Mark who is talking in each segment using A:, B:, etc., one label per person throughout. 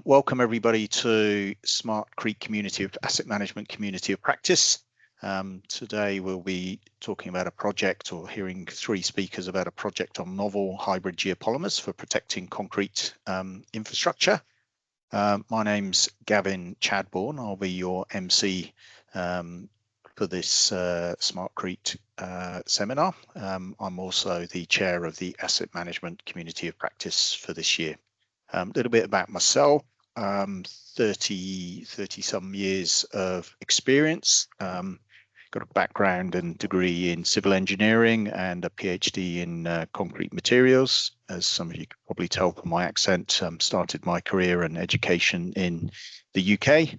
A: Welcome everybody to SmartCrete Asset Management Community of Practice. Today we'll be talking about a project, or hearing three speakers about a project on novel hybrid geopolymers for protecting concrete infrastructure. My name's Gavin Chadbourn. I'll be your MC for this SmartCrete seminar. I'm also the chair of the Asset Management Community of Practice for this year. A little bit about myself, 30 some years of experience. Got a background and degree in civil engineering and a PhD in concrete materials. As some of you can probably tell from my accent, started my career and education in the UK.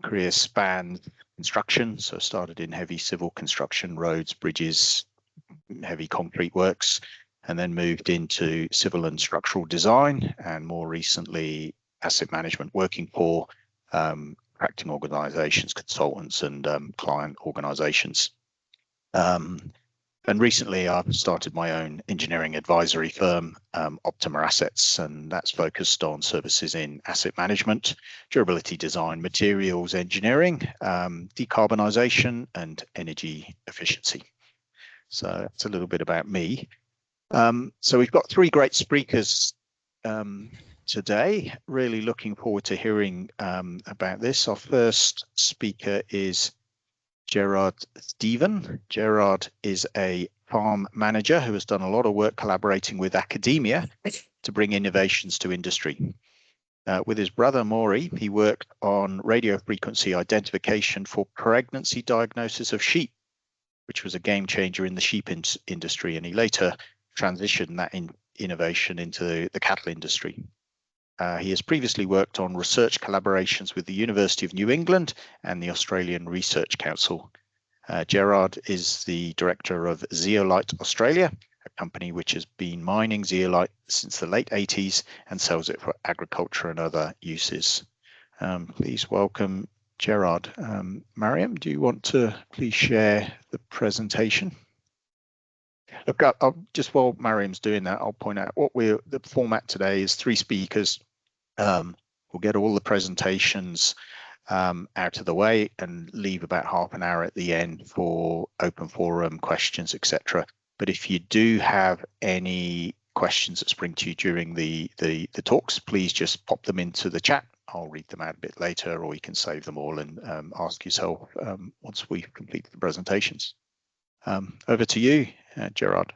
A: Career spanned construction, so started in heavy civil construction, roads, bridges, heavy concrete works, and then moved into civil and structural design, and more recently asset management, working for contracting organisations, consultants, and client organisations. And recently I've started my own engineering advisory firm, Optima Assets, and that's focused on services in asset management, durability design, materials engineering, decarbonisation, and energy efficiency. So that's a little bit about me. So we've got three great speakers today. Really looking forward to hearing about this. Our first speaker is Gerard Stephen. Gerard is a farm manager who has done a lot of work collaborating with academia to bring innovations to industry. With his brother Maury, he worked on radio frequency identification for pregnancy diagnosis of sheep, which was a game changer in the sheep industry, and he later transitioned that innovation into the cattle industry. He has previously worked on research collaborations with the University of New England and the Australian Research Council. Gerard is the director of Zeolite Australia, a company which has been mining zeolite since the late 80s and sells it for agriculture and other uses. Please welcome Gerard. Mariam, do you want to please share the presentation? Look, I'll just, while Mariam's doing that, I'll point out the format today is three speakers. We'll get all the presentations out of the way and leave about half an hour at the end for open forum questions, etc. But if you do have any questions that spring to you during the talks, please just pop them into the chat. I'll read them out a bit later, or you can save them all and ask yourself once we've completed the presentations. Over to you, Gerard.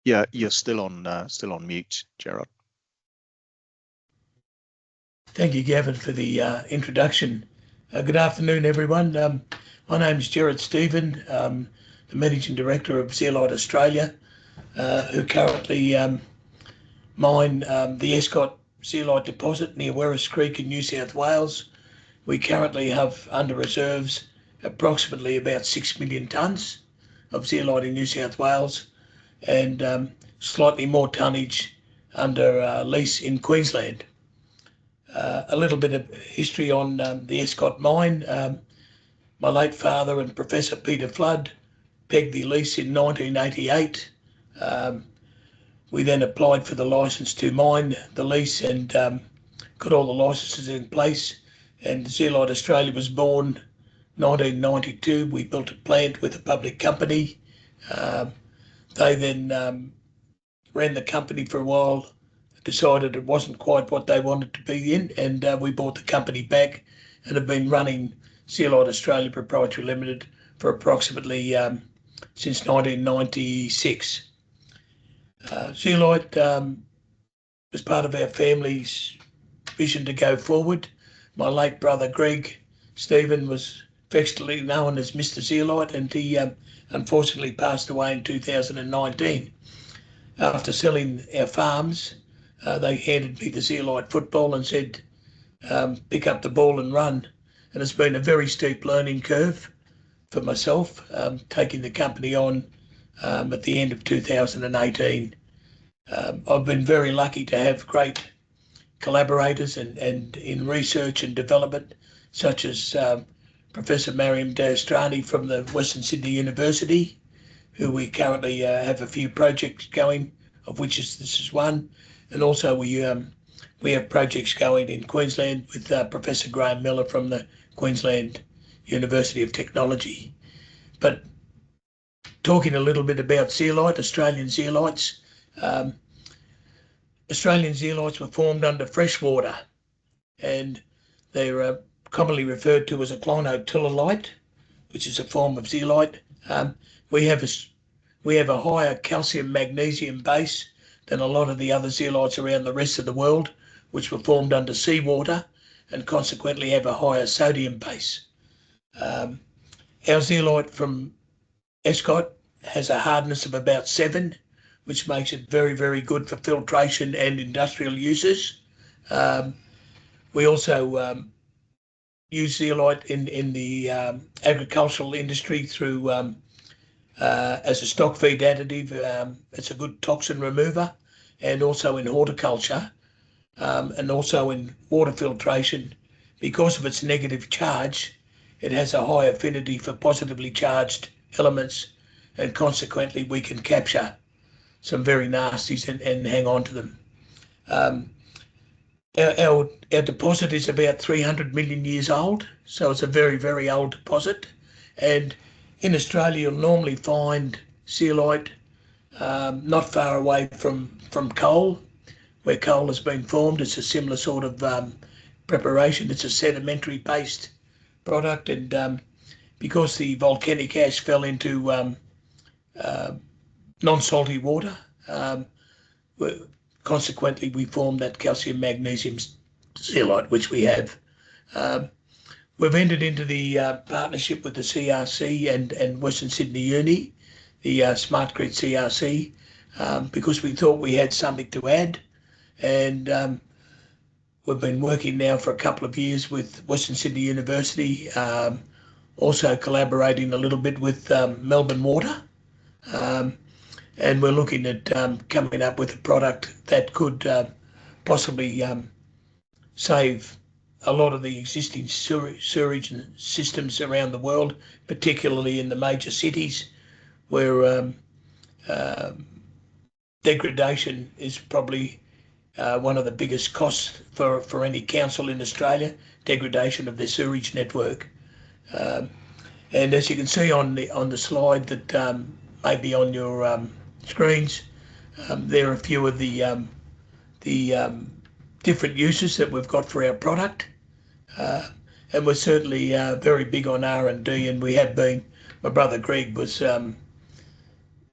A: Yeah, you're still on mute, Gerard.
B: Thank you, Gavin, for the introduction. Good afternoon, everyone. My name is Gerard Stephen, the Managing Director of Zeolite Australia, who currently mine the Escott Zeolite deposit near Werris Creek in New South Wales. We currently have under reserves approximately about 6 million tonnes of zeolite in New South Wales, and slightly more tonnage under lease in Queensland. A little bit of history on the Escott mine. My late father and Professor Peter Flood pegged the lease in 1988. We then applied for the licence to mine the lease and got all the licences in place, and Zeolite Australia was born 1992. We built a plant with a public company. They then ran the company for a while, decided it wasn't quite what they wanted to be in, and we bought the company back and have been running Zeolite Australia Proprietary Limited for approximately since 1996. Zeolite was part of our family's vision to go forward. My late brother Greg Stephen was affectionately known as Mr. Zeolite, and he unfortunately passed away in 2019. After selling our farms, they handed me the Zeolite football and said, pick up the ball and run. And it's been a very steep learning curve for myself, taking the company on at the end of 2018. I've been very lucky to have great collaborators and in research and development, such as Professor Mariam Darestani from the Western Sydney University, who we currently have a few projects going of which this is one. And also we have projects going in Queensland with Professor Graham Miller from the Queensland University of Technology. But talking a little bit about zeolite, Australian zeolites. Australian zeolites were formed under fresh water, and they're commonly referred to as a clinotillolite, which is a form of zeolite. We have a higher calcium magnesium base than a lot of the other zeolites around the rest of the world, which were formed under seawater and consequently have a higher sodium base. Our zeolite from Escott has a hardness of about 7, which makes it very, very good for filtration and industrial uses. We also use zeolite in the agricultural industry through as a stock feed additive. It's a good toxin remover, and also in horticulture, and also in water filtration. Because of its negative charge, it has a high affinity for positively charged elements, and consequently we can capture some very nasties and hang on to them. Our deposit is about 300 million years old, so it's a very, very old deposit. And in Australia, you'll normally find zeolite not far away from coal, where coal has been formed. It's a similar sort of preparation. It's a sedimentary based product, and because the volcanic ash fell into non-salty water, consequently we formed that calcium magnesium zeolite, which we have. We've entered into the partnership with the CRC and Western Sydney Uni, the SmartCrete CRC, because we thought we had something to add, and we've been working now for a couple of years with Western Sydney University, also collaborating a little bit with Melbourne Water, and we're looking at coming up with a product that could possibly save a lot of the existing sewerage systems around the world, particularly in the major cities, where degradation is probably one of the biggest costs for any council in Australia, degradation of their sewerage network. And as you can see on the slide that may be on your screens, there are a few of the different uses that we've got for our product, and we're certainly very big on R&D, and we have been. My brother Greg was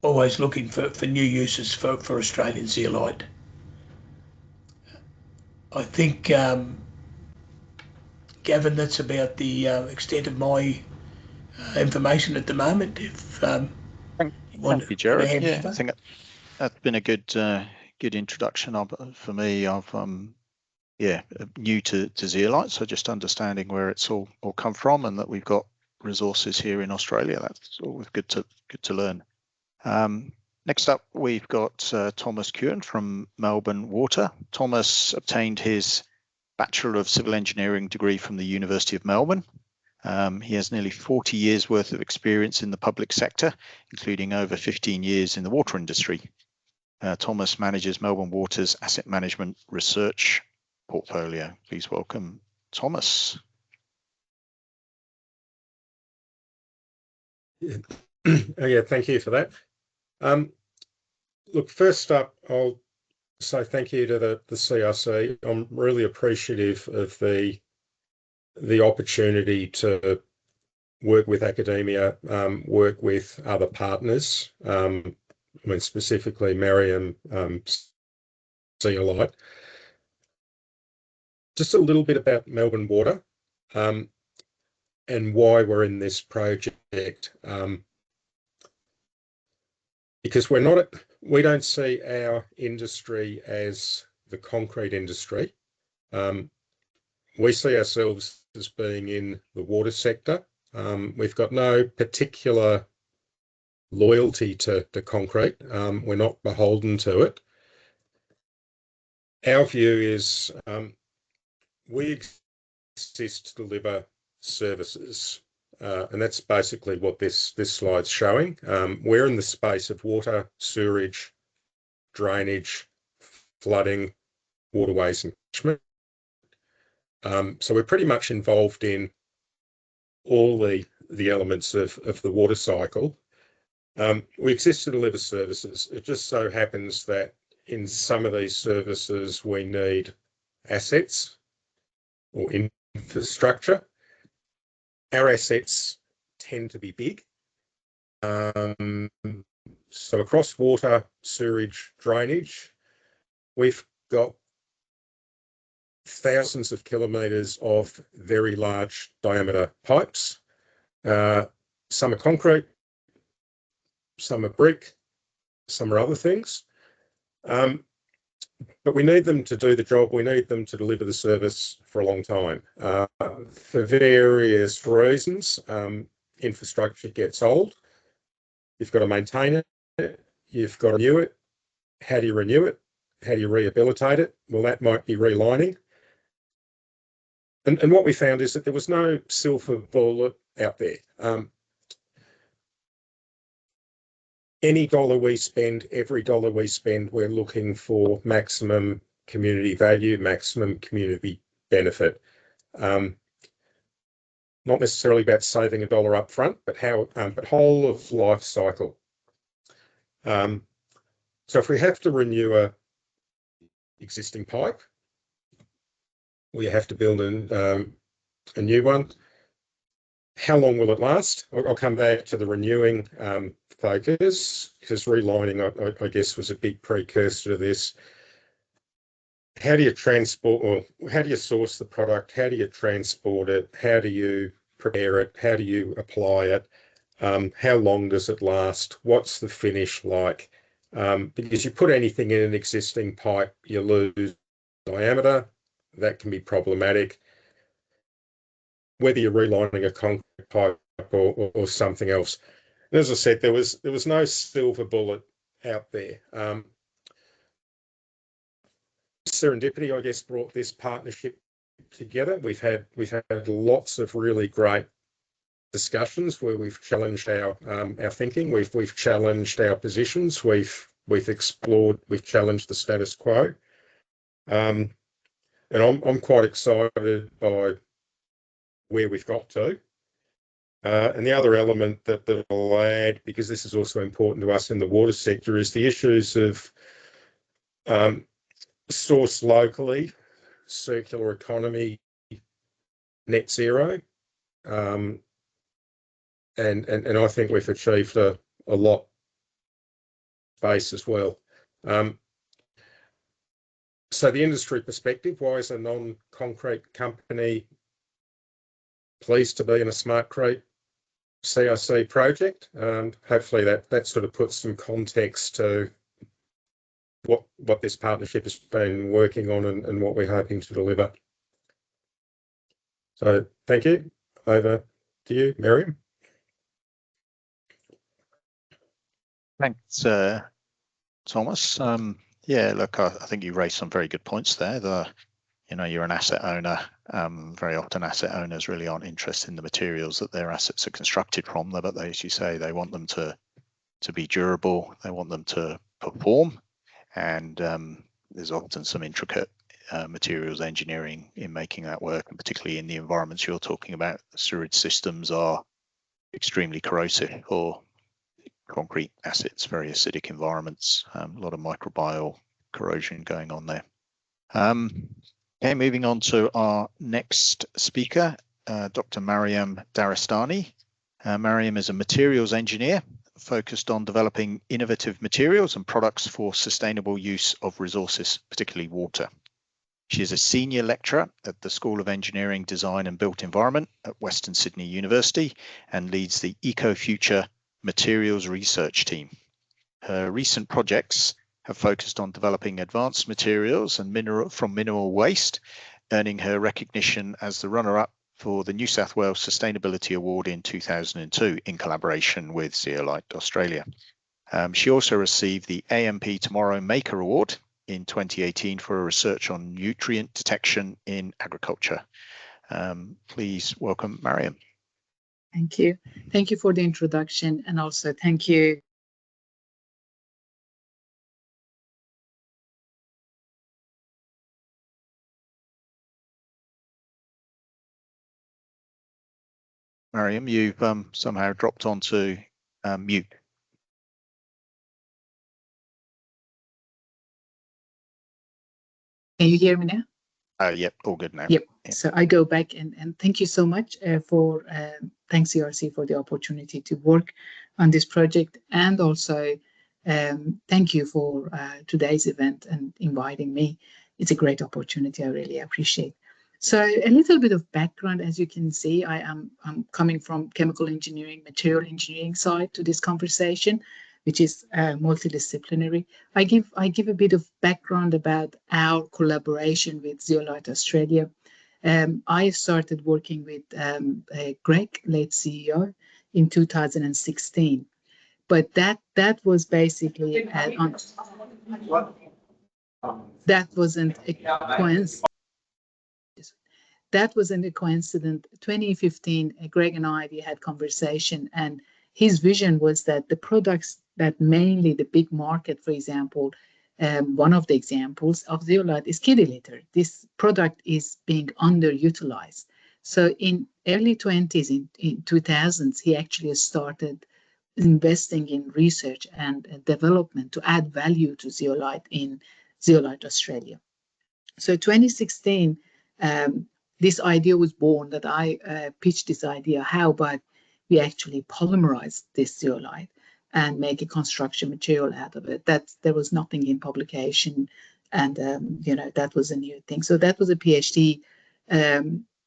B: always looking for new uses for Australian zeolite. I think, Gavin, that's about the extent of my information at the moment. If
A: Thank you, Gerard. Yeah, I think that's been a good introduction. For me, I've new to zeolite, so just understanding where it's all come from, and that we've got resources here in Australia. That's always good to learn. Next up, we've got Thomas Kuen from Melbourne Water. Thomas obtained his Bachelor of Civil Engineering degree from the University of Melbourne. He has nearly 40 years worth of experience in the public sector, including over 15 years in the water industry. Thomas manages Melbourne Water's asset management research portfolio. Please welcome Thomas.
C: Yeah, thank you for that. Look, first up, I'll say thank you to the CRC. I'm really appreciative of the opportunity to work with academia, work with other partners, specifically Mariam Zeolite. Just a little bit about Melbourne Water and why we're in this project. Because we don't see our industry as the concrete industry. We see ourselves as being in the water sector. We've got no particular loyalty to concrete. We're not beholden to it. Our view is we exist to deliver services. And that's basically what this slide's showing. We're in the space of water, sewerage, drainage, flooding, waterways and catchment. So we're pretty much involved in all the elements of the water cycle. We exist to deliver services. It just so happens that in some of these services we need assets or infrastructure. Our assets tend to be big. So across water, sewerage, drainage, we've got thousands of kilometres of very large diameter pipes. Some are concrete, some are brick, some are other things. But we need them to do the job. We need them to deliver the service for a long time. For various reasons, infrastructure gets old. You've got to maintain it. You've got to renew it. How do you renew it? How do you rehabilitate it? Well, that might be relining. And what we found is that there was no silver bullet out there. Any dollar we spend, every dollar we spend, we're looking for maximum community value, maximum community benefit. Not necessarily about saving a dollar up front, but but whole of life cycle. So if we have to renew a existing pipe, we have to build a new one. How long will it last? I'll come back to the renewing focus, because relining, I guess, was a big precursor to this. How do you transport, or how do you source the product? How do you transport it? How do you prepare it? How do you apply it? How long does it last? What's the finish like? Because you put anything in an existing pipe, you lose diameter. That can be problematic. Whether you're relining a concrete pipe or something else. And as I said, there was no silver bullet out there. Serendipity, I guess, brought this partnership together. We've had lots of really great discussions where we've challenged our thinking. We've challenged our positions. We've explored. We've challenged the status quo. And I'm quite excited by where we've got to. And the other element that I'll add, because this is also important to us in the water sector, is the issues of source locally, circular economy, net zero. And I think we've achieved a lot space as well. So the industry perspective, why is a non-concrete company pleased to be in a SmartCrete CRC project? Hopefully that sort of puts some context to what this partnership has been working on and what we're hoping to deliver. So thank you. Over to you, Mariam.
A: Thanks, Thomas. Yeah, look, I think you raised some very good points there. You're an asset owner. Very often asset owners really aren't interested in the materials that their assets are constructed from, but they, as you say, they want them to be durable. They want them to perform. And there's often some intricate materials engineering in making that work, and particularly in the environments you're talking about. The sewage systems are extremely corrosive for concrete assets, very acidic environments, a lot of microbial corrosion going on there. Okay, moving on to our next speaker, Dr. Mariam Darestani. Mariam is a materials engineer focused on developing innovative materials and products for sustainable use of resources, particularly water. She is a senior lecturer at the School of Engineering, Design and Built Environment at Western Sydney University and leads the EcoFuture Materials Research Team. Her recent projects have focused on developing advanced materials and from mineral waste, earning her recognition as the runner-up for the New South Wales Sustainability Award in 2002 in collaboration with Zeolite Australia. She also received the AMP Tomorrow Maker Award in 2018 for her research on nutrient detection in agriculture. Please welcome Mariam.
D: Thank you. Thank you for the introduction, and also thank you
A: Mariam, you've somehow dropped onto mute.
D: Can you hear me now?
A: Yep, all good now.
D: Yep.
A: Yeah.
D: So I go back and thank you so much for thanks CRC for the opportunity to work on this project, and also thank you for today's event and inviting me. It's a great opportunity. I really appreciate. So a little bit of background, as you can see, I'm coming from chemical engineering, material engineering side to this conversation, which is multidisciplinary. I give a bit of background about our collaboration with Zeolite Australia. I started working with Greg, late CEO, in 2016, but that was basically that wasn't a coincidence. That wasn't a coincidence. 2015, Greg and we had conversation, and his vision was that the products that mainly the big market, for example, one of the examples of zeolite is kitty litter. This product is being underutilized. So in early 20s, in 2000s, he actually started investing in research and development to add value to zeolite in Zeolite Australia. So 2016, this idea was born that I pitched this idea. How about we actually polymerize this zeolite and make a construction material out of it? That there was nothing in publication, and that was a new thing. So that was a PhD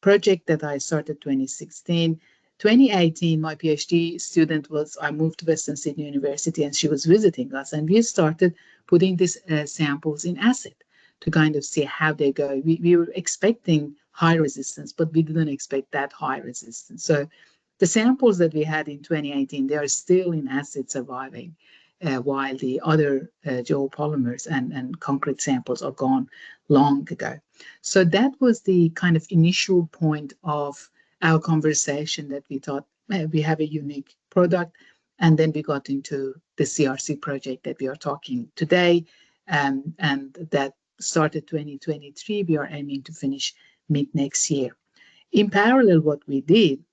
D: project that I started 2016. 2018, my PhD student I moved to Western Sydney University, and she was visiting us, and we started putting these samples in acid to kind of see how they go. We were expecting high resistance, but we didn't expect that high resistance. So the samples that we had in 2018, they are still in acid surviving, while the other geopolymers and concrete samples are gone long ago. So that was the kind of initial point of our conversation, that we thought we have a unique product. And then we got into the CRC project that we are talking today, and that started 2023. We are aiming to finish mid next year. In parallel, what we did,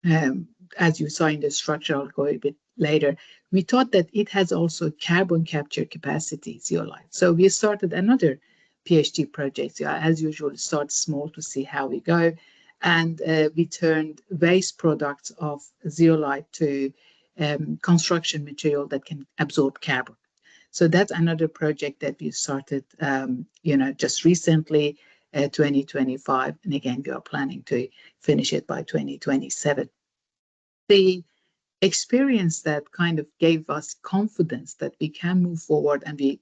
D: as you saw in the structure, I'll go a bit later, we thought that it has also carbon capture capacity, zeolite. So we started another PhD project. So as usual, start small to see how we go. And we turned waste products of zeolite to construction material that can absorb carbon. So that's another project that we started, just recently, 2025. And again, we are planning to finish it by 2027. The experience that kind of gave us confidence that we can move forward, and the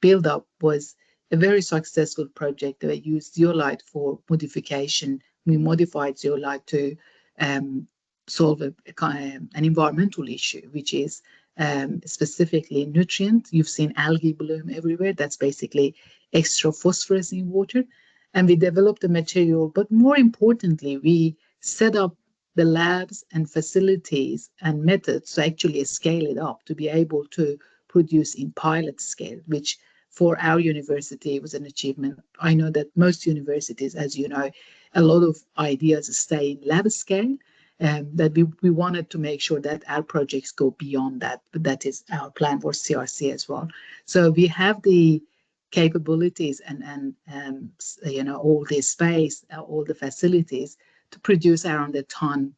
D: build up was a very successful project that used zeolite for modification. We modified zeolite to solve an environmental issue, which is specifically nutrient. You've seen algae bloom everywhere. That's basically extra phosphorus in water. And we developed the material, but more importantly, we set up the labs and facilities and methods to actually scale it up to be able to produce in pilot scale, which for our university was an achievement. I know that most universities, as you know, a lot of ideas stay in lab scale, and that we wanted to make sure that our projects go beyond that. But that is our plan for CRC as well. So we have the capabilities and all the space, all the facilities to produce around a ton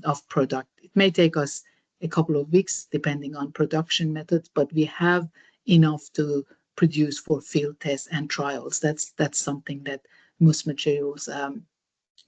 D: of product. It may take us a couple of weeks depending on production methods, but we have enough to produce for field tests and trials. That's something that most materials,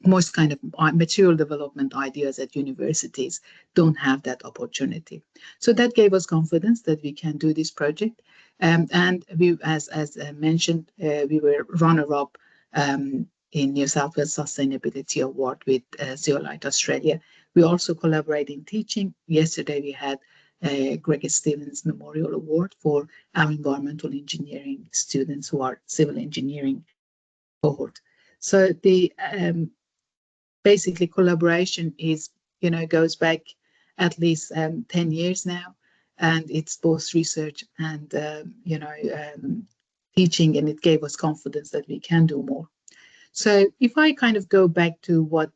D: most kind of material development ideas at universities don't have that opportunity. So that gave us confidence that we can do this project. And we, as mentioned, we were runner-up in New South Wales Sustainability Award with Zeolite Australia. We also collaborate in teaching. Yesterday we had Gerard Stephen's Memorial Award for our environmental engineering students who are civil engineering cohort. So the basically collaboration is, goes back at least 10 years now, and it's both research and, teaching, and it gave us confidence that we can do more. So if I kind of go back to what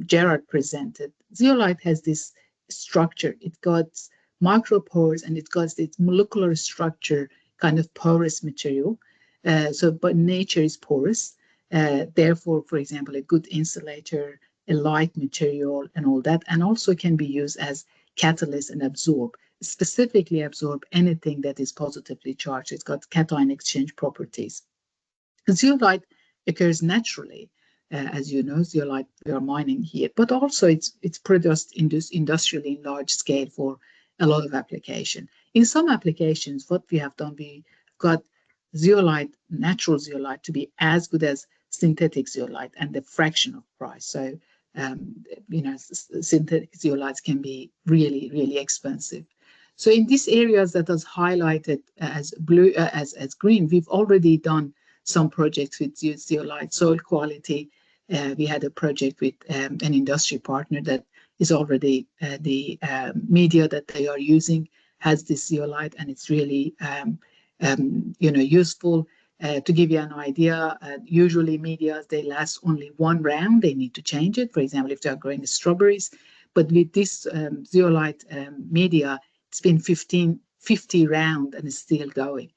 D: Gerard presented. Zeolite has this structure. It got micropores and it got this molecular structure, kind of porous material. But nature is porous. Therefore, for example, a good insulator, a light material and all that, and also can be used as catalyst and specifically absorb anything that is positively charged. It's got cation exchange properties. Zeolite occurs naturally. As you know, zeolite we are mining here, but also it's produced industrially in large scale for a lot of application. In some applications, what we have done, we got zeolite, natural zeolite, to be as good as synthetic zeolite and the fraction of price. So, synthetic zeolites can be really, really expensive. So in these areas that was highlighted as blue, as green, we've already done some projects with zeolite, soil quality. We had a project with an industry partner that is already the media that they are using has this zeolite, and it's really useful. To give you an idea, usually media, they last only one round. They need to change it, for example, if they are growing strawberries. But with this zeolite media, it's been 50 round and it's still going.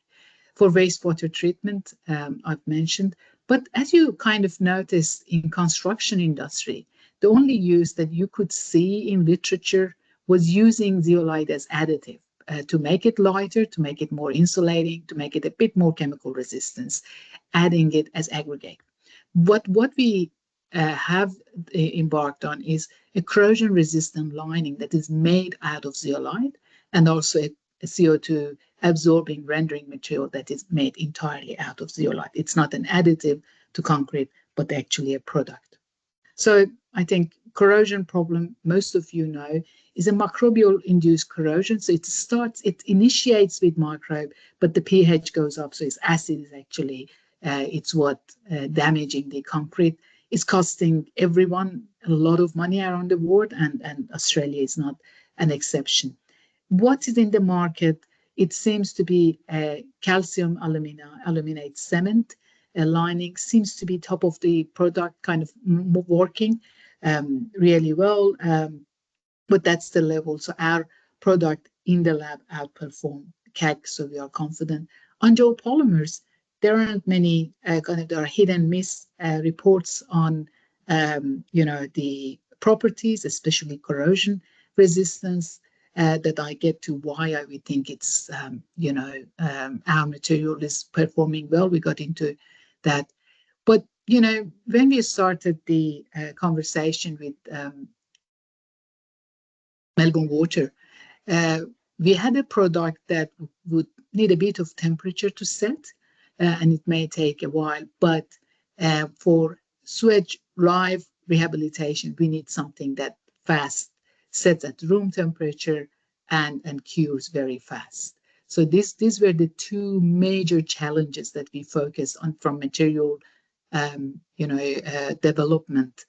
D: For wastewater treatment, I've mentioned. But as you kind of notice in construction industry, the only use that you could see in literature was using zeolite as additive. To make it lighter, to make it more insulating, to make it a bit more chemical resistance, adding it as aggregate. What we have embarked on is a corrosion resistant lining that is made out of zeolite, and also a CO2 absorbing rendering material that is made entirely out of zeolite. It's not an additive to concrete, but actually a product. So I think corrosion problem, most of you know, is a microbial induced corrosion. So it initiates with microbe, but the pH goes up. So its acid is actually, it's what damaging the concrete. It's costing everyone a lot of money around the world, and Australia is not an exception. What is in the market? It seems to be calcium aluminate cement. Lining seems to be top of the product, kind of working really well. But that's the level. So our product in the lab outperform CAG, so we are confident. On geopolymers, there aren't many there are hit and miss reports on the properties, especially corrosion resistance. That I get to why I would think it's our material is performing well. We got into that, but when we started the conversation with Melbourne Water, we had a product that would need a bit of temperature to set, and it may take a while, but for sewage live rehabilitation, we need something that fast sets at room temperature and cures very fast. So these were the two major challenges that we focused on from material development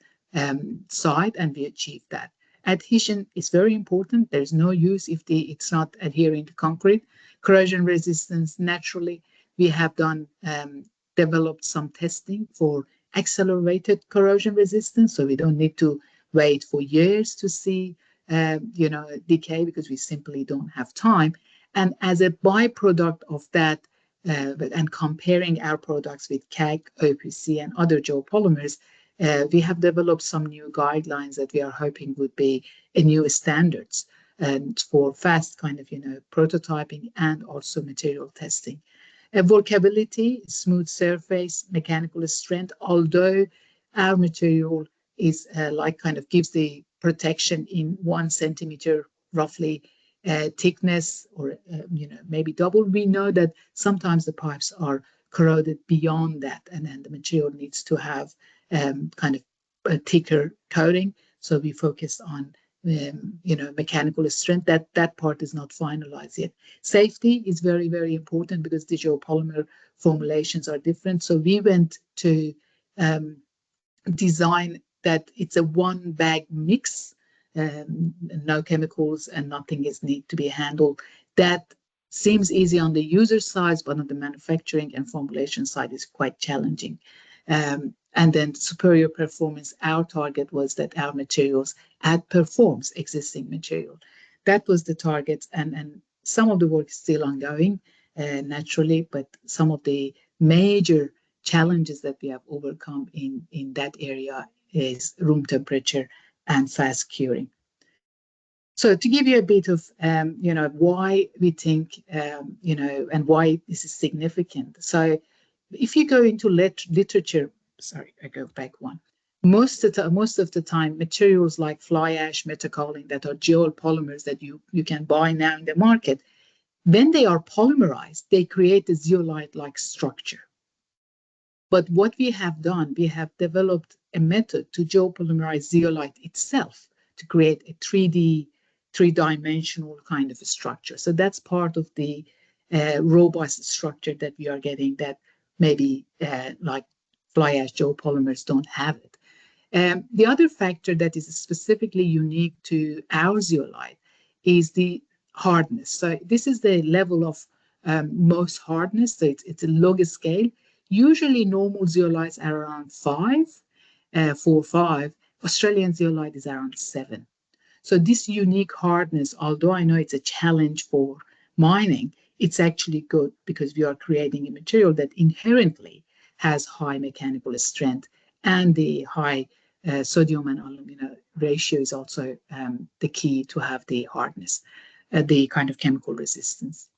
D: side, and we achieved that. Adhesion is very important. There's no use if it's not adhering to concrete. Corrosion resistance, naturally, we have developed some testing for accelerated corrosion resistance, so we don't need to wait for years to see decay, because we simply don't have time. And as a byproduct of that, and comparing our products with CAG, OPC, and other geopolymers, we have developed some new guidelines that we are hoping would be a new standards and for fast kind of prototyping and also material testing. Workability, smooth surface, mechanical strength. Although our material is gives the protection in 1 centimeter roughly thickness, or maybe double, we know that sometimes the pipes are corroded beyond that, and then the material needs to have kind of a thicker coating. So we focus on mechanical strength. That part is not finalized yet. Safety is very, very important because the geopolymer formulations are different. So we went to design that it's a one bag mix, no chemicals and nothing need to be handled. That seems easy on the user side, but on the manufacturing and formulation side is quite challenging. And then superior performance, our target was that our materials outperforms existing material. That was the target, and some of the work is still ongoing, naturally, but some of the major challenges that we have overcome in that area is room temperature and fast curing. So to give you a bit of, why we think, and why this is significant. So if you go into literature, sorry, I go back one. Most of the time, materials like fly ash, metakaolin, that are geopolymers that you can buy now in the market, when they are polymerized, they create a zeolite-like structure. But what we have done, we have developed a method to geopolymerize zeolite itself to create a 3D-dimensional kind of a structure. So that's part of the robust structure that we are getting that maybe like fly ash geopolymers don't have it. The other factor that is specifically unique to our zeolite is the hardness. So this is the level of most hardness. So it's a log scale. Usually normal zeolites are around 4 or 5. Australian zeolite is around 7. So this unique hardness, although I know it's a challenge for mining, it's actually good because we are creating a material that inherently has high mechanical strength, and the high sodium and alumina ratio is also the key to have the hardness, the kind of chemical resistance.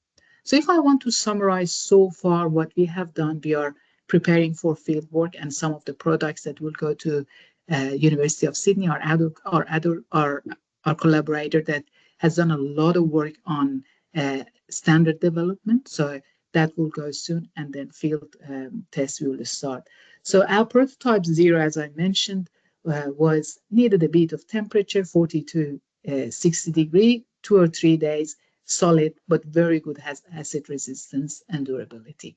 D: So if I want to summarize so far what we have done, we are preparing for field work, and some of the products that will go to University of Sydney, our collaborator that has done a lot of work on standard development. So that will go soon, and then field tests will start. So our prototype 0, as I mentioned, needed a bit of temperature, 40 to 60 degrees, 2 or 3 days, solid, but very good, has acid resistance and durability.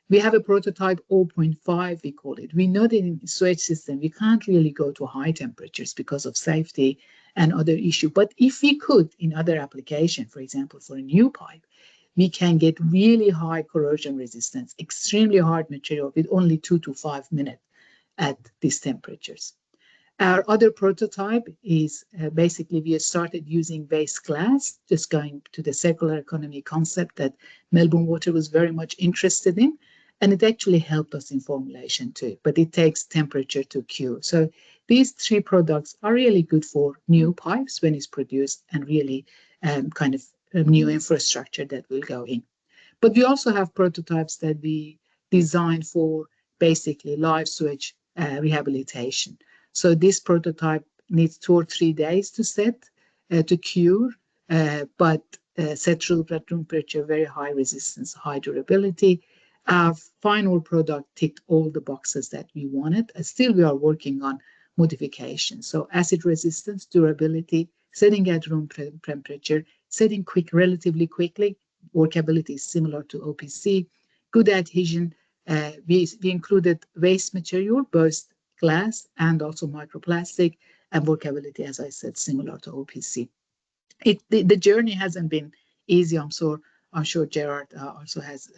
D: We have a prototype 0.5, we call it. We know that in the sewage system, we can't really go to high temperatures because of safety and other issues. But if we could in other application, for example, for a new pipe, we can get really high corrosion resistance, extremely hard material with only 2 to 5 minutes at these temperatures. Our other prototype is basically we started using waste glass, just going to the circular economy concept that Melbourne Water was very much interested in. And it actually helped us in formulation too, but it takes temperature to cure. So these 3 products are really good for new pipes when it's produced, and really kind of a new infrastructure that will go in. But we also have prototypes that we designed for basically live sewage rehabilitation. So this prototype needs 2 or 3 days to set, to cure, but set room temperature, very high resistance, high durability. Our final product ticked all the boxes that we wanted. Still, we are working on modifications. So acid resistance, durability, setting at room temperature, setting relatively quickly. Workability is similar to OPC. Good adhesion. We included waste material, both glass and also microplastic, and workability, as I said, similar to OPC. The journey hasn't been easy. I'm sure Gerard also has,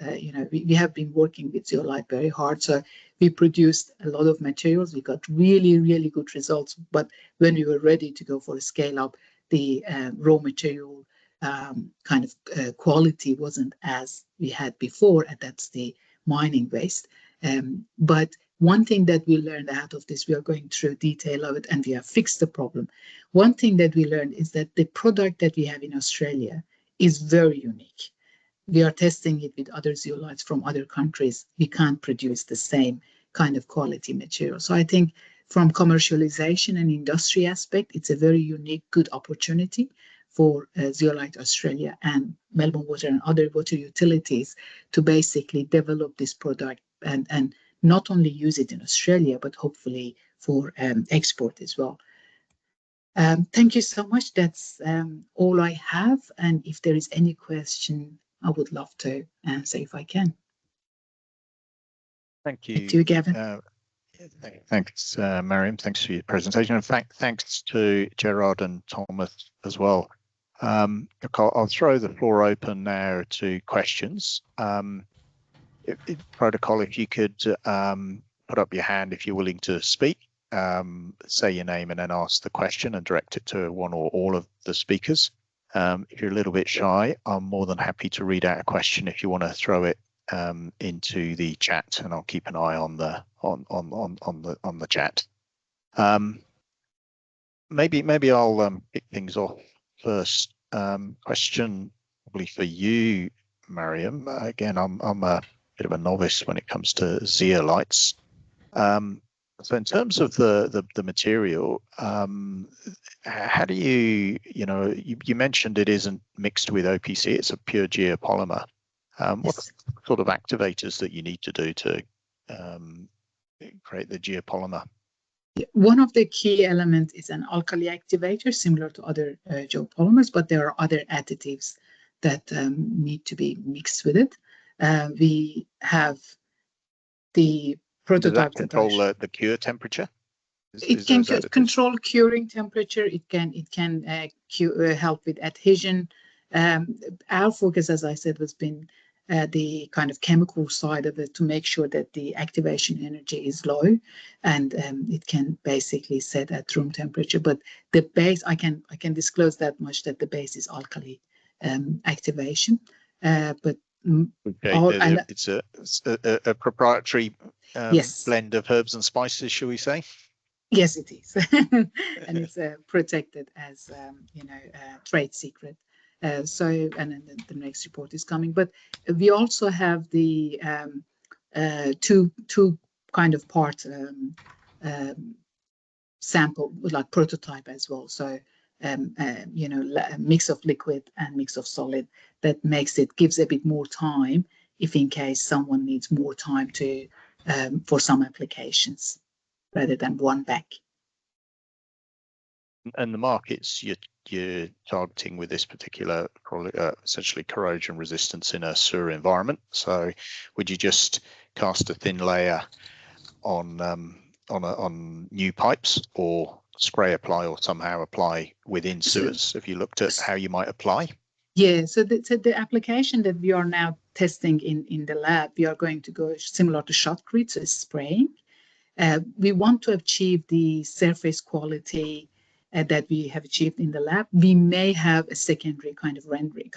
D: we have been working with Zeolite very hard. So we produced a lot of materials. We got really, really good results. But when we were ready to go for a scale up, the raw material kind of quality wasn't as we had before, and that's the mining waste. But one thing that we learned out of this, we are going through detail of it, and we have fixed the problem. One thing that we learned is that the product that we have in Australia is very unique. We are testing it with other zeolites from other countries. We can't produce the same kind of quality material. So I think from commercialization and industry aspect, it's a very unique, good opportunity for Zeolite Australia and Melbourne Water and other water utilities to basically develop this product and not only use it in Australia, but hopefully for export as well. Thank you so much. That's all I have. And if there is any question, I would love to answer if I can.
A: Thank you.
D: Thank you, Gavin.
A: Thanks, Mariam. Thanks for your presentation. In fact, thanks to Gerard and Thomas as well. I'll throw the floor open now to questions. Protocol, if you could put up your hand if you're willing to speak. Say your name and then ask the question and direct it to one or all of the speakers. If you're a little bit shy, I'm more than happy to read out a question if you want to throw it into the chat, and I'll keep an eye on the chat. Maybe I'll kick things off first. Question probably for you, Mariam. Again, I'm a bit of a novice when it comes to zeolites. So in terms of the material, how do you mentioned it isn't mixed with OPC, it's a pure geopolymer. What sort of activators that you need to do to create the geopolymer?
D: One of the key elements is an alkali activator, similar to other geopolymers, but there are other additives that need to be mixed with it. We have the prototype.
A: Does that control the cure temperature?
D: It can control curing temperature. It can help with adhesion. Our focus, as I said, has been the kind of chemical side of it to make sure that the activation energy is low, and it can basically set at room temperature. But the base, I can disclose that much, that the base is alkali activation. But
A: okay, it's a proprietary
D: yes,
A: blend of herbs and spices, shall we say?
D: Yes, it is, and it's protected as trade secret. So, and then the next report is coming. But we also have the two kind of part sample, like prototype as well. So, a mix of liquid and mix of solid that gives a bit more time if in case someone needs more time to for some applications, rather than one bag.
A: And the markets you're targeting with this particular essentially corrosion resistance in a sewer environment. So would you just cast a thin layer on new pipes, or spray apply, or somehow apply within sewers? If you looked at how you might apply?
D: Yeah, so the application that we are now testing in the lab, we are going to go similar to SmartCrete, so spraying. We want to achieve the surface quality that we have achieved in the lab. We may have a secondary kind of rendering,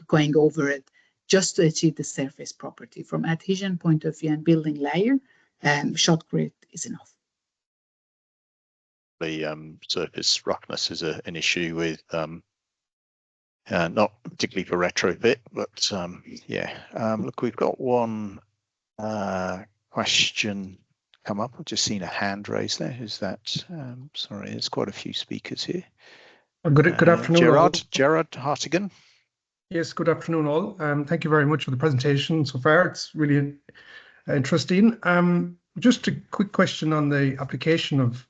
D: going over it just to achieve the surface property. From adhesion point of view and building layer, SmartCrete is enough.
A: The surface roughness is an issue with not particularly for retrofit, but look, we've got one question come up. I've just seen a hand raised there. Who's that? Sorry, there's quite a few speakers here.
E: Good afternoon,
A: Gerard Hartigan.
E: Yes, good afternoon all. Thank you very much for the presentation so far. It's really interesting. Just a quick question on the application of,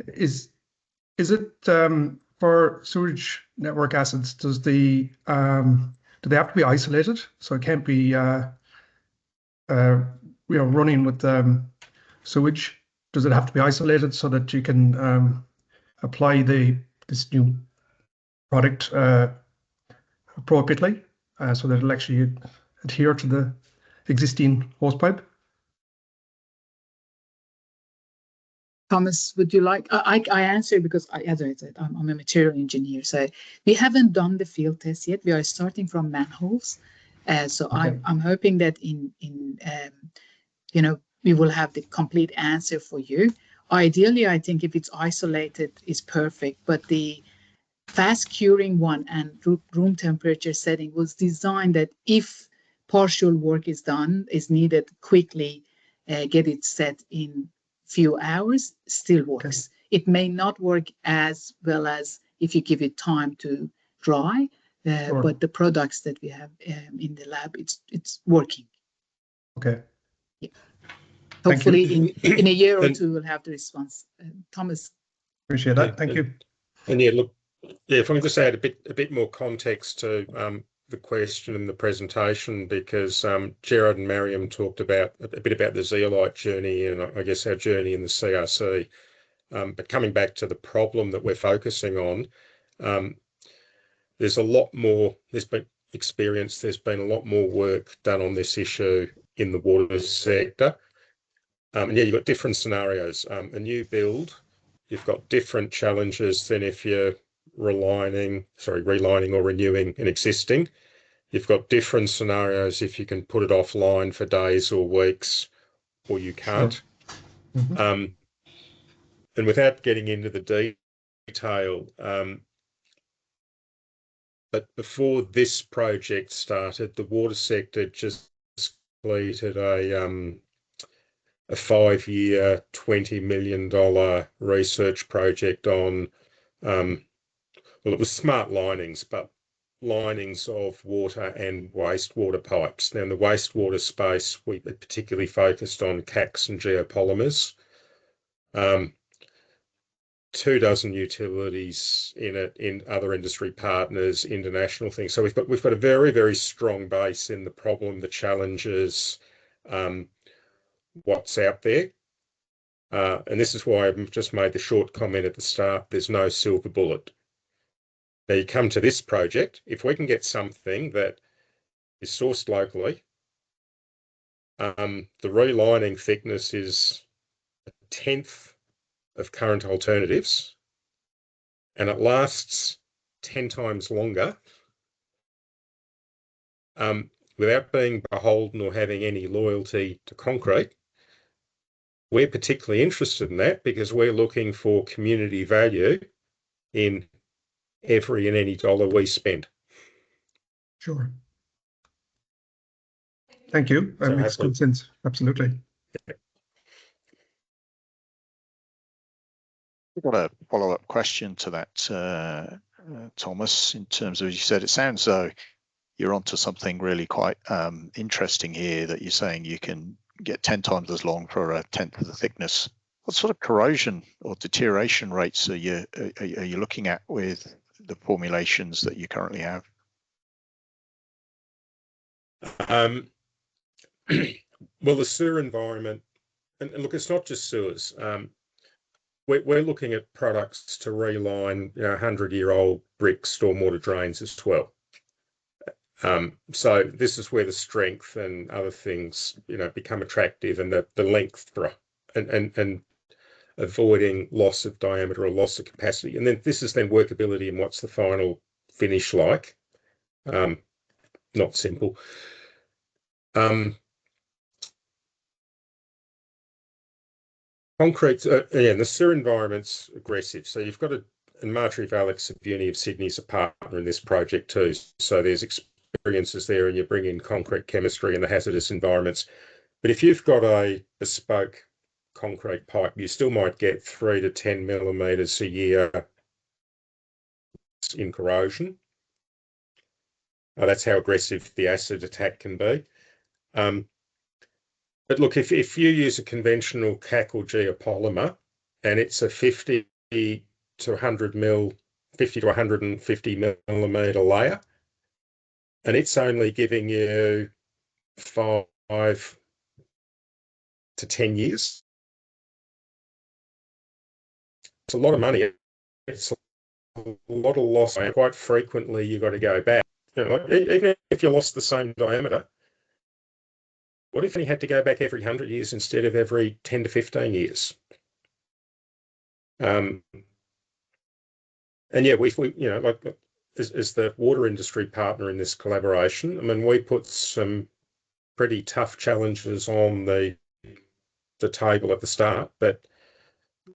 E: is it for sewage network acids, do they have to be isolated? So it can't be running with sewage. Does it have to be isolated so that you can apply this new product appropriately, so that it'll actually adhere to the existing hosepipe?
D: Thomas, would you like? I answer because, as I said, I'm a material engineer, so we haven't done the field test yet. We are starting from manholes, so okay. I'm hoping that we will have the complete answer for you. Ideally, I think if it's isolated, is perfect. But the fast curing one and room temperature setting was designed that if partial work is needed quickly, get it set in few hours, still works. Okay. It may not work as well as if you give it time to dry, sure. But the products that we have in the lab, it's working.
E: Okay.
D: Yeah. Hopefully in a year or two we'll have the response. Thomas.
E: Appreciate that. Thank you.
C: And yeah, look, if I can just add a bit more context to the question and the presentation, because Gerard and Mariam talked about a bit about the zeolite journey and I guess our journey in the CRC. But coming back to the problem that we're focusing on, there's a lot more, there's been a lot more work done on this issue in the water sector. And yeah, you've got different scenarios. A new build, you've got different challenges than if you're relining or renewing an existing. You've got different scenarios if you can put it offline for days or weeks, or you can't.
E: Sure. Mm-hmm.
C: And without getting into the detail, but before this project started, the water sector just completed a 5-year, $20 million research project on, well, it was smart linings, but linings of water and wastewater pipes. Now, in the wastewater space, we particularly focused on CACs and geopolymers. 24 utilities in it, in other industry partners, international things. So we've got a very, very strong base in the problem, the challenges, what's out there. And this is why I've just made the short comment at the start, there's no silver bullet. Now you come to this project, if we can get something that is sourced locally, the relining thickness is 1/10 of current alternatives, and it lasts 10 times longer, without being beholden or having any loyalty to concrete. We're particularly interested in that because we're looking for community value in every and any dollar we spend.
E: Sure. Thank you. That makes good sense. Absolutely.
A: We've got a follow-up question to that, Thomas, in terms of, as you said, it sounds though you're onto something really quite interesting here, that you're saying you can get 10 times as long for 1/10 of the thickness. What sort of corrosion or deterioration rates are you looking at with the formulations that you currently have?
C: Well, the sewer environment, and look, it's not just sewers. We're looking at products to reline 100-year-old brick stormwater drains as well. So this is where the strength and other things, become attractive, and the length and avoiding loss of diameter or loss of capacity. And then this is then workability and what's the final finish like. Not simple. Concrete, the sewer environment's aggressive. So you've got and Marjorie Valix of Uni of Sydney is a partner in this project too. So there's experiences there, and you bring in concrete chemistry and the hazardous environments. But if you've got a bespoke concrete pipe, you still might get 3 to 10 millimeters a year in corrosion. That's how aggressive the acid attack can be. But look, if you use a conventional CAC or geopolymer, and it's a 50 to 150 millimeter layer, and it's only giving you 5 to 10 years, it's a lot of money. It's a lot of loss. And quite frequently, you've got to go back. Even if you lost the same diameter, what if you had to go back every 100 years instead of every 10 to 15 years? And yeah, we as the water industry partner in this collaboration, I mean, we put some pretty tough challenges on the table at the start, but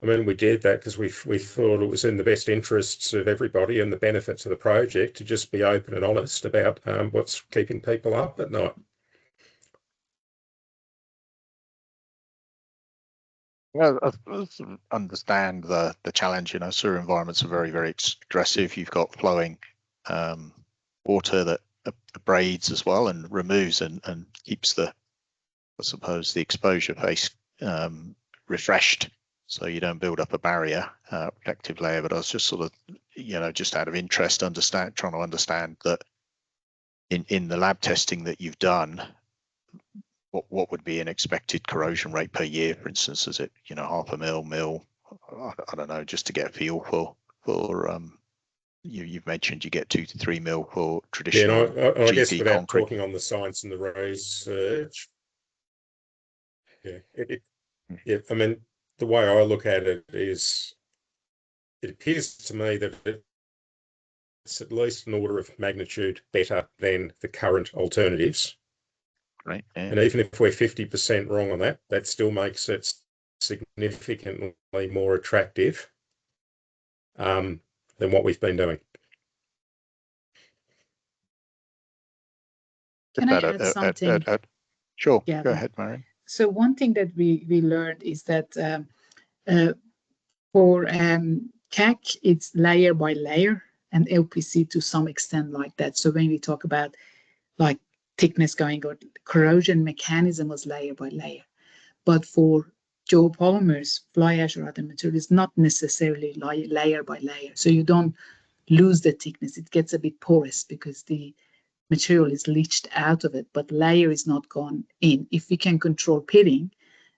C: I mean, we did that because we thought it was in the best interests of everybody and the benefits of the project to just be open and honest about what's keeping people up at night.
A: Well, I understand the challenge. Sewer environments are very, very aggressive. You've got flowing water that abrades as well and removes and keeps the exposure face refreshed, so you don't build up a barrier, protective layer. But I was just sort of, just out of interest, trying to understand that in the lab testing that you've done, what would be an expected corrosion rate per year, for instance? Is it, 0.5 mil? I don't know, just to get a feel for you've mentioned you get 2 to 3 mil for traditional.
C: Yeah, and I guess without
A: concrete.
C: talking on the science and the research, yeah, Yeah, I mean, the way I look at it is, it appears to me that it's at least an order of magnitude better than the current alternatives.
A: Right. Yeah.
C: And even if we're 50% wrong on that, that still makes it significantly more attractive than what we've been doing.
D: Can I add something?
A: Sure,
D: Yeah.
A: go ahead, Mariam.
D: So one thing that we learned is that for CAC, it's layer by layer, and LPC to some extent like that. So when we talk about like thickness going or corrosion mechanism was layer by layer. But for geopolymers, fly ash or other materials, not necessarily layer by layer. So you don't lose the thickness. It gets a bit porous because the material is leached out of it, but layer is not gone in. If we can control pitting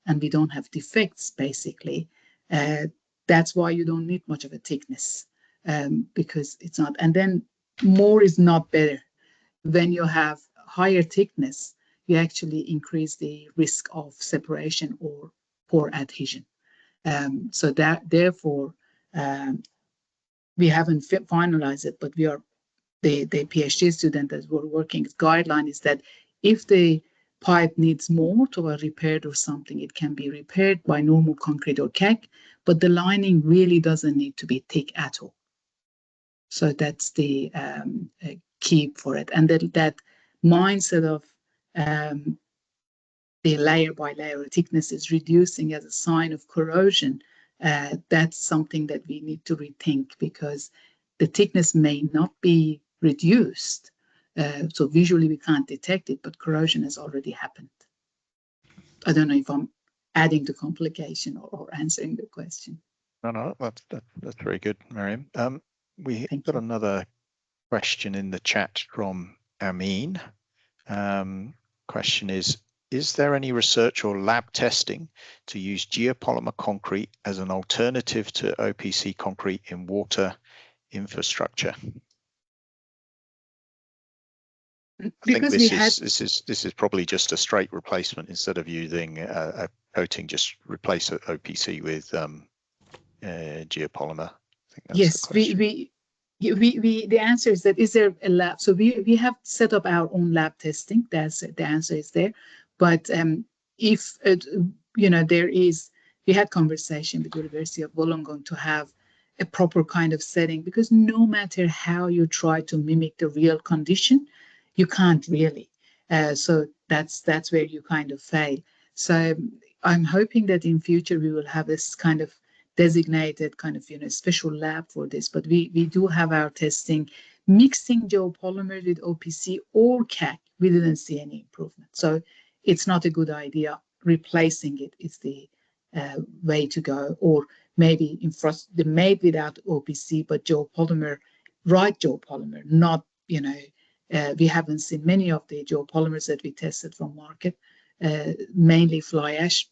D: and we don't have defects, basically, that's why you don't need much of a thickness because it's not. And then more is not better. When you have higher thickness, you actually increase the risk of separation or poor adhesion. So that therefore, we haven't finalized it, but we are the PhD student that we're working guideline is that if the pipe needs more to be repaired or something, it can be repaired by normal concrete or CAC, but the lining really doesn't need to be thick at all. So that's the key for it. And that mindset of the layer by layer thickness is reducing as a sign of corrosion, that's something that we need to rethink because the thickness may not be reduced. So visually we can't detect it, but corrosion has already happened. I don't know if I'm adding to complication or answering the question.
A: No, that's very good, Mariam. We got another question in the chat from Amin. Question is there any research or lab testing to use geopolymer concrete as an alternative to OPC concrete in water infrastructure?
D: Because
A: I think this is probably just a straight replacement instead of using a coating. Just replace OPC with geopolymer. I think that's
D: yes,
A: the question.
D: the answer is that is there a lab? So we have set up our own lab testing. That's the answer is there. But if there is, we had conversation with the University of Wollongong to have a proper kind of setting because no matter how you try to mimic the real condition, you can't really. So that's where you kind of fail. So I'm hoping that in future we will have this kind of designated kind of special lab for this. But we do have our testing mixing geopolymer with OPC or CAC. We didn't see any improvement. So it's not a good idea. Replacing it is the way to go, or maybe the made without OPC but geopolymer, right geopolymer, not we haven't seen many of the geopolymers that we tested from market, mainly fly ash.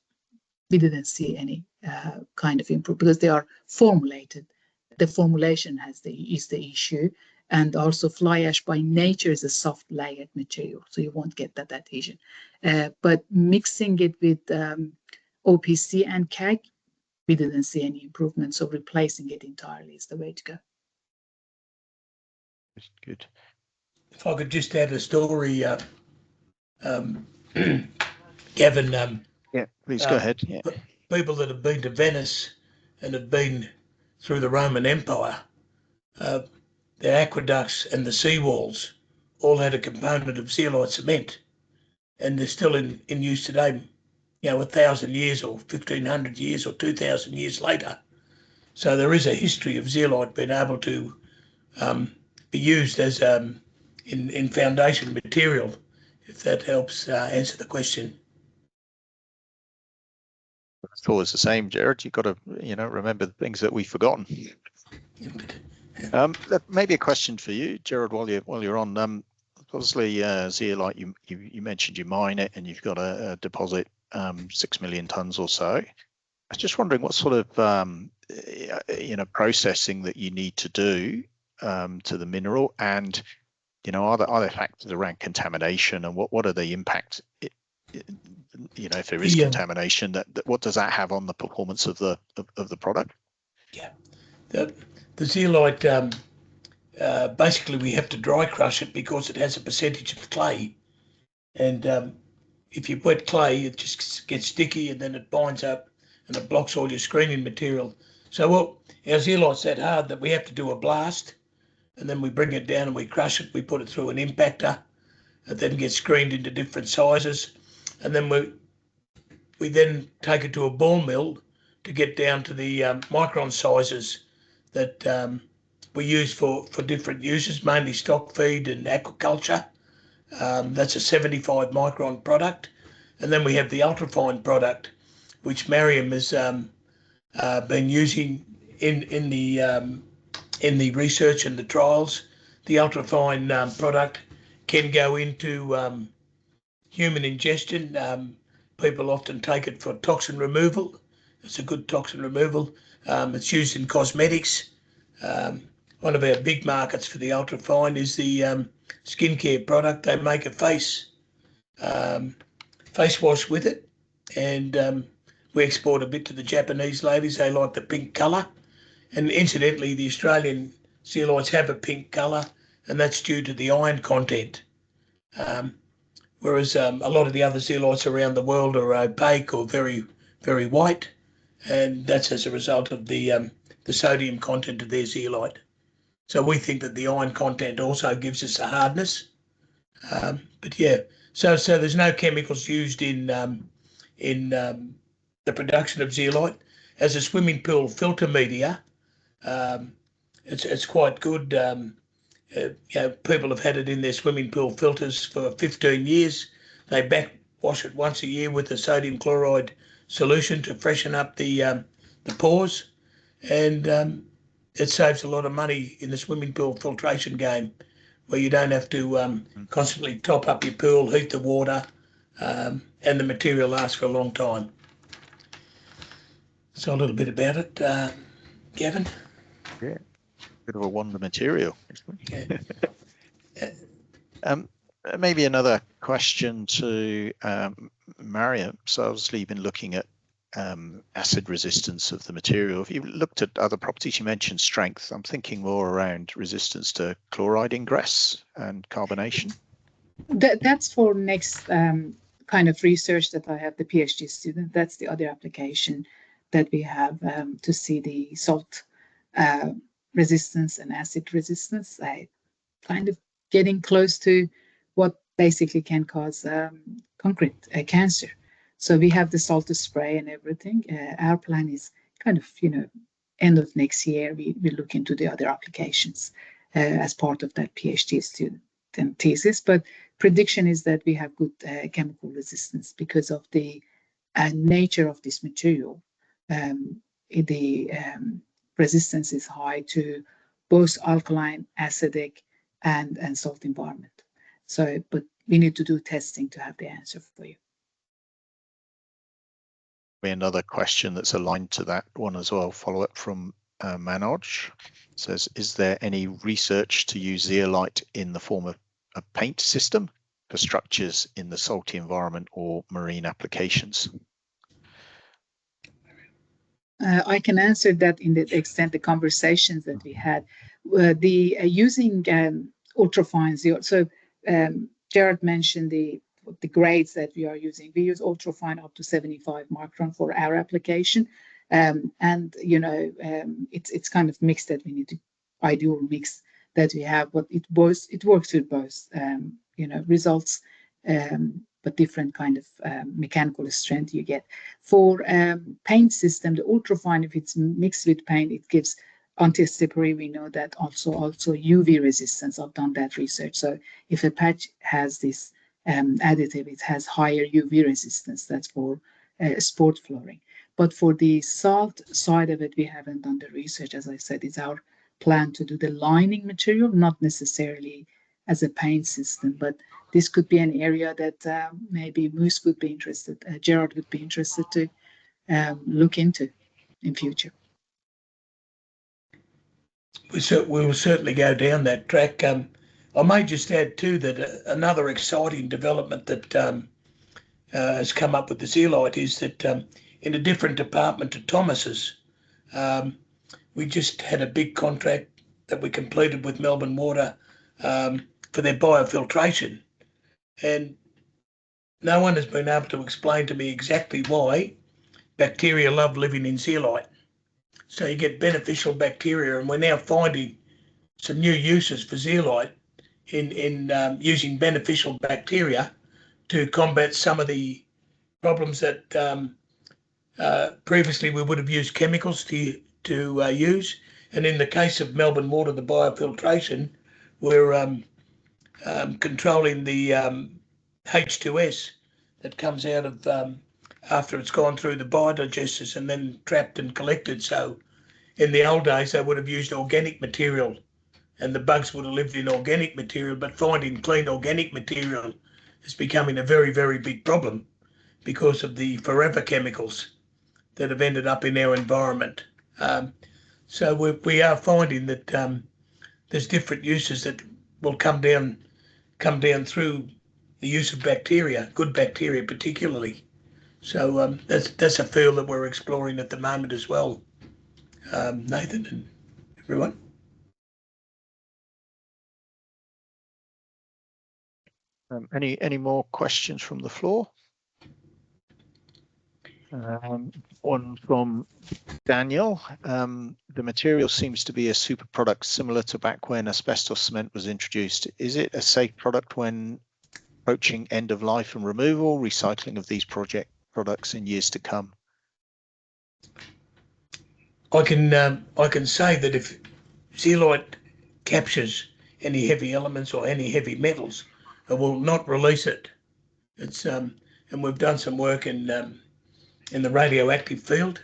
D: We didn't see any kind of improvement because they are formulated. The formulation is the issue. And also fly ash by nature is a soft layered material, so you won't get that adhesion. But mixing it with OPC and CAG, we didn't see any improvement. So replacing it entirely is the way to go.
A: Good.
B: If I could just add a story, Gavin.
A: Yeah, please go ahead. Yeah.
B: People that have been to Venice and have been through the Roman Empire, the aqueducts and the seawalls all had a component of zeolite cement, and they're still in use today, 1,000 years or 1,500 years or 2,000 years later. So there is a history of zeolite being able to be used as in foundation material, if that helps answer the question.
A: It's always the same, Gerard. You've got to, remember the things that we've forgotten. Maybe a question for you, Gerard, while you're on. Obviously, zeolite, you mentioned you mine it and you've got a deposit 6 million tons or so. I was just wondering what sort of processing that you need to do to the mineral, and are there factors around contamination, and what are the impact if there is contamination, that what does that have on the performance of the product?
B: Yeah, the zeolite, basically we have to dry crush it because it has a percentage of clay, and if you wet clay, it just gets sticky and then it binds up and it blocks all your screening material. So our zeolite's that hard that we have to do a blast, and then we bring it down and we crush it. We put it through an impactor. It then gets screened into different sizes, and then we then take it to a ball mill to get down to the micron sizes that we use for different uses, mainly stock feed and aquaculture. That's a 75 micron product. And then we have the ultrafine product, which Mariam has been using in the research and the trials. The ultrafine product can go into human ingestion. People often take it for toxin removal. It's a good toxin removal. It's used in cosmetics. One of our big markets for the ultrafine is the skincare product. They make a face wash with it, and we export a bit to the Japanese ladies. They like the pink colour, and incidentally, the Australian zeolites have a pink colour, and that's due to the iron content. Whereas a lot of the other zeolites around the world are opaque or very, very white, and that's as a result of the sodium content of their zeolite. So we think that the iron content also gives us a hardness. But yeah, so there's no chemicals used in the production of zeolite. As a swimming pool filter media, it's quite good. People have had it in their swimming pool filters for 15 years. They backwash it once a year with a sodium chloride solution to freshen up the pores, and it saves a lot of money in the swimming pool filtration game, where you don't have to constantly top up your pool, heat the water, and the material lasts for a long time. So a little bit about it, Gavin.
A: Yeah, bit of a wonder material.
B: Yeah.
A: Maybe another question to Mariam. So obviously you've been looking at acid resistance of the material. If you looked at other properties, you mentioned strength. I'm thinking more around resistance to chloride ingress and carbonation.
D: That's for next kind of research that I have the PhD student. That's the other application that we have to see the salt resistance and acid resistance. I kind of getting close to what basically can cause concrete cancer. So we have the salt spray and everything. Our plan is kind of, end of next year, we look into the other applications as part of that PhD student thesis. But prediction is that we have good chemical resistance because of the nature of this material. The resistance is high to both alkaline, acidic, and salt environment. So, but we need to do testing to have the answer for you.
A: Another question that's aligned to that one as well, follow up from Manoj, says, is there any research to use zeolite in the form of a paint system for structures in the salty environment or marine applications?
D: I can answer that in the extent the conversations that we had. Using ultrafine zeolite. So Gerard mentioned the grades that we are using. We use ultrafine up to 75 micron for our application, and it's kind of mixed that we need to ideal mix that we have. But it works with both results. But different kind of mechanical strength you get. For paint system, the ultrafine, if it's mixed with paint, it gives anti-slippery. We know that also UV resistance. I've done that research. So if a patch has this additive, it has higher UV resistance. That's for sport flooring. But for the salt side of it, we haven't done the research. As I said, it's our plan to do the lining material, not necessarily as a paint system, but this could be an area that maybe Moose would be interested, Gerard would be interested to look into in future.
B: We will certainly go down that track. I may just add too that another exciting development that has come up with the Zeolite is that in a different department to Thomas's, we just had a big contract that we completed with Melbourne Water for their biofiltration, and no one has been able to explain to me exactly why bacteria love living in zeolite. So you get beneficial bacteria, and we're now finding some new uses for zeolite in using beneficial bacteria to combat some of the problems that previously we would have used chemicals to use. And in the case of Melbourne Water, the biofiltration, we're controlling the H2S that comes out of after it's gone through the biodigesters and then trapped and collected. So in the old days, they would have used organic material and the bugs would have lived in organic material, but finding clean organic material is becoming a very, very big problem because of the forever chemicals that have ended up in our environment. So we are finding that there's different uses that will come down through the use of bacteria, good bacteria particularly. So that's a field that we're exploring at the moment as well, Nathan and everyone.
A: Any more questions from the floor? One from Daniel. The material seems to be a super product similar to back when asbestos cement was introduced. Is it a safe product when approaching end of life and removal, recycling of these products in years to come?
B: I can say that if zeolite captures any heavy elements or any heavy metals, it will not release it. It's and we've done some work in the radioactive field.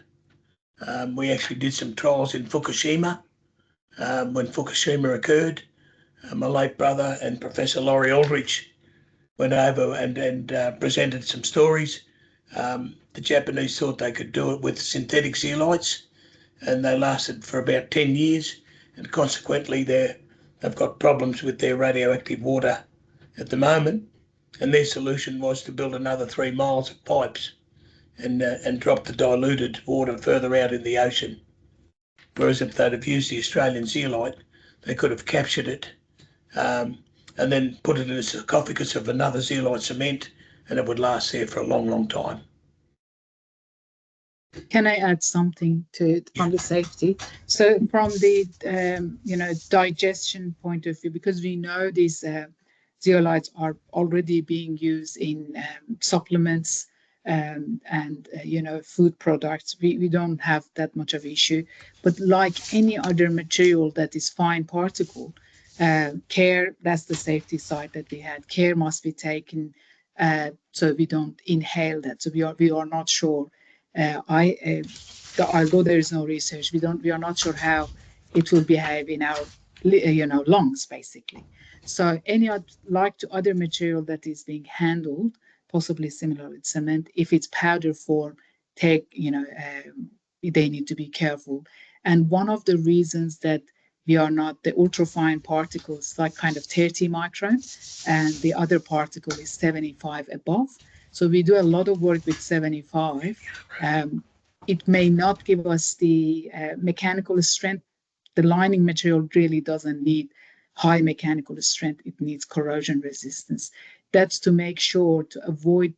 B: We actually did some trials in Fukushima when Fukushima occurred. My late brother and Professor Laurie Aldrich went over and presented some stories. The Japanese thought they could do it with synthetic zeolites, and they lasted for about 10 years, and consequently they've got problems with their radioactive water at the moment, and their solution was to build another 3 miles of pipes and drop the diluted water further out in the ocean. Whereas if they'd have used the Australian zeolite, they could have captured it and then put it in a sarcophagus of another zeolite cement, and it would last there for a long, long time.
D: Can I add something on the safety? So from the digestion point of view, because we know these zeolites are already being used in supplements and food products, we don't have that much of issue. But like any other material that is fine particle, care, that's the safety side that we had. Care must be taken so we don't inhale that. So we are not sure. Although there is no research, we are not sure how it will behave in our lungs, basically. So like to other material that is being handled, possibly similar with cement, if it's powder form, they need to be careful. And one of the reasons that we are not, the ultrafine particles, like kind of 30 micron, and the other particle is 75 above. So we do a lot of work with 75. It may not give us the mechanical strength. The lining material really doesn't need high mechanical strength. It needs corrosion resistance. That's to make sure to avoid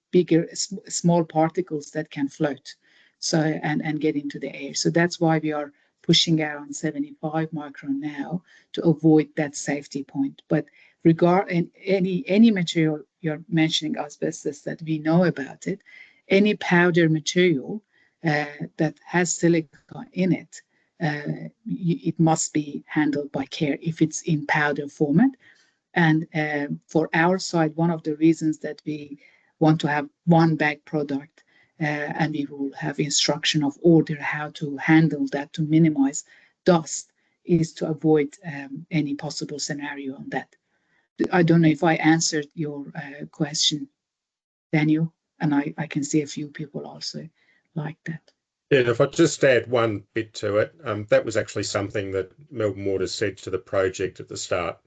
D: small particles that can float and get into the air. So that's why we are pushing out on 75 micron now to avoid that safety point. But regarding any material you're mentioning, asbestos, that we know about it, any powder material that has silica in it, it must be handled by care if it's in powder format. And for our side, one of the reasons that we want to have one bag product and we will have instruction of order how to handle that to minimize dust is to avoid any possible scenario on that. I don't know if I answered your question, Daniel, and I can see a few people also like that.
C: Yeah, if I just add one bit to it, that was actually something that Melbourne Water said to the project at the start.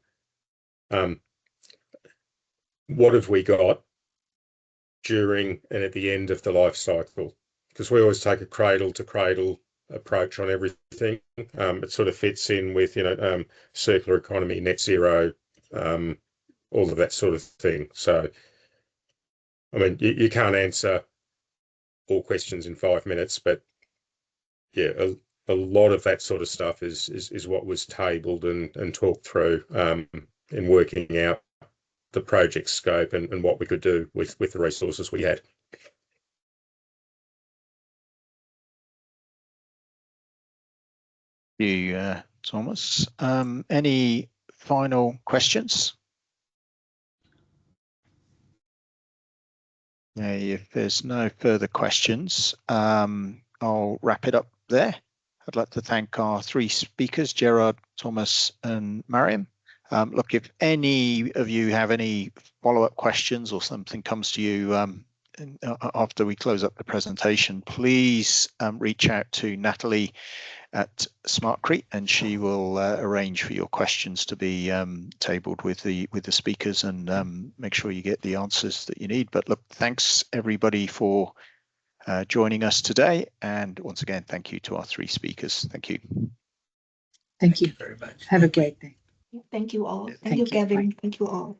C: What have we got? during and at the end of the life cycle, because we always take a cradle to cradle approach on everything. It sort of fits in with, circular economy, net zero, all of that sort of thing. So, I mean, you can't answer all questions in 5 minutes, but yeah, a lot of that sort of stuff is what was tabled and talked through in working out the project scope and what we could do with the resources we had.
A: Thank you, Thomas. Any final questions? If there's no further questions, I'll wrap it up there. I'd like to thank our three speakers, Gerard, Thomas and Mariam. Look, if any of you have any follow-up questions or something comes to you after we close up the presentation, please reach out to Natalie at SmartCrete, and she will arrange for your questions to be tabled with the speakers and make sure you get the answers that you need. But look, thanks everybody for joining us today, and once again, thank you to our three speakers. Thank you.
D: Thank you
B: very much.
D: Have a great day.
F: Thank you all.
D: Thank
F: Thank you,
D: you.
F: Gavin.
D: Bye.
F: Thank you all.